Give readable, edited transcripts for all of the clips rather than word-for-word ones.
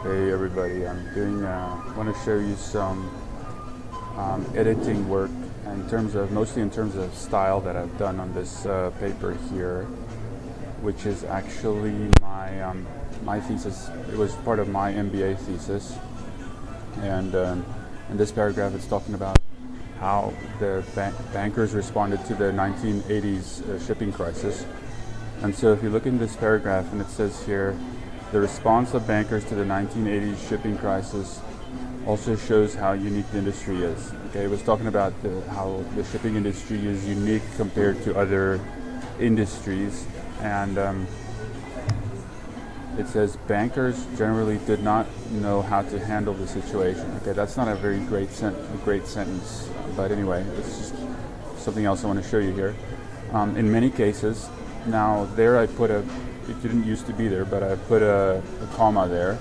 Hey everybody, want to show you some editing work mostly in terms of style that I've done on this paper here, which is actually my thesis. It was part of my MBA thesis, and in this paragraph it's talking about how the bankers responded to the 1980s shipping crisis. And so if you look in this paragraph, and it says here, the response of bankers to the 1980s shipping crisis also shows how unique the industry is. Okay, it was talking about how the shipping industry is unique compared to other industries, and it says bankers generally did not know how to handle the situation. Okay, that's not a very great sentence, but anyway, it's just something else I want to show you here. In many cases, now there I put it didn't used to be there, but I put a comma there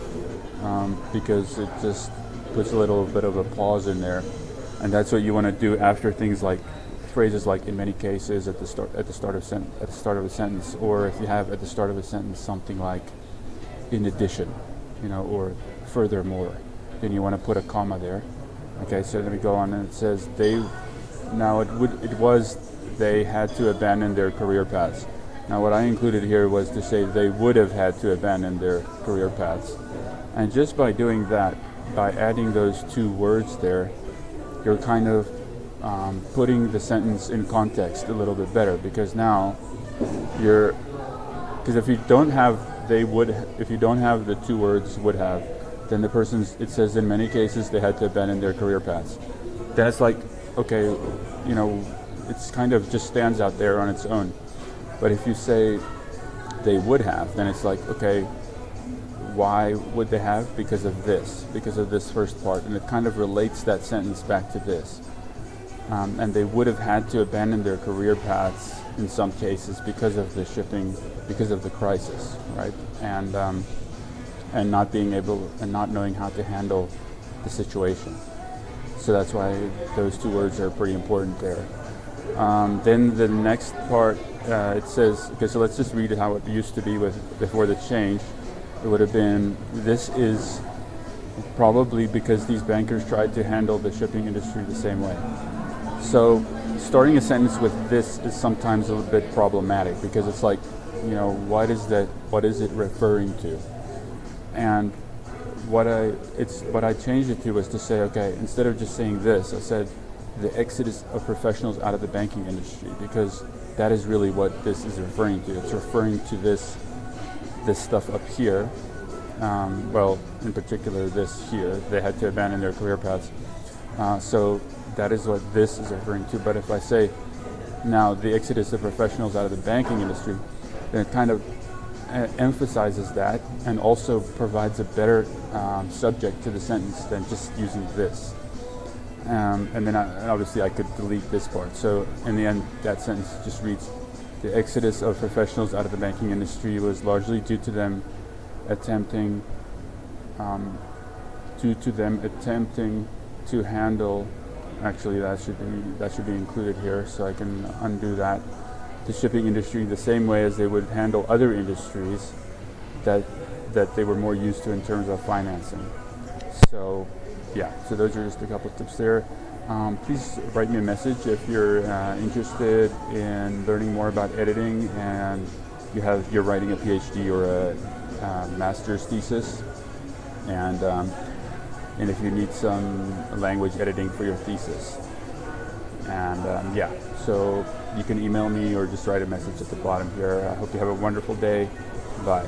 because it just puts a little bit of a pause in there, and that's what you want to do after things like phrases like "in many cases" at the start of a sentence, or if you have at the start of a sentence something like "in addition," or "furthermore," then you want to put a comma there. Okay, so let me go on, and it says they had to abandon their career paths. Now what I included here was to say they would have had to abandon their career paths. And just by doing that, by adding those two words there, you're kind of putting the sentence in context a little bit better, because now because if you don't have the two words would have, then it says in many cases they had to abandon their career paths. Then it's like, okay, it's kind of just stands out there on its own. But if you say they would have, then it's like, okay, why would they have? Because of this first part. And it kind of relates that sentence back to this. And they would have had to abandon their career paths in some cases because of the crisis, right? And not being able and not knowing how to handle the situation. So that's why those two words are pretty important there. Then the next part, it says, okay, so let's just read how it used to be before the change. It would have been, this is probably because these bankers tried to handle the shipping industry the same way. So starting a sentence with this is sometimes a little bit problematic, because it's like, what is it referring to? And what I changed it to was to say, okay, instead of just saying this, I said the exodus of professionals out of the banking industry, because that is really what this is referring to. It's referring to this stuff up here. In particular this here, they had to abandon their career paths. So that is what this is referring to. But if I say now the exodus of professionals out of the banking industry, then it kind of emphasizes that and also provides a better subject to the sentence than just using this. And then obviously I could delete this part. So in the end, that sentence just reads, the exodus of professionals out of the banking industry was largely due to them attempting to handle, actually that should be included here, so I can undo that, the shipping industry the same way as they would handle other industries that they were more used to in terms of financing. So yeah, so those are just a couple of tips there. Please write me a message if you're interested in learning more about editing and you're writing a PhD or a master's thesis, and if you need some language editing for your thesis. And so you can email me or just write a message at the bottom here. I hope you have a wonderful day. Bye.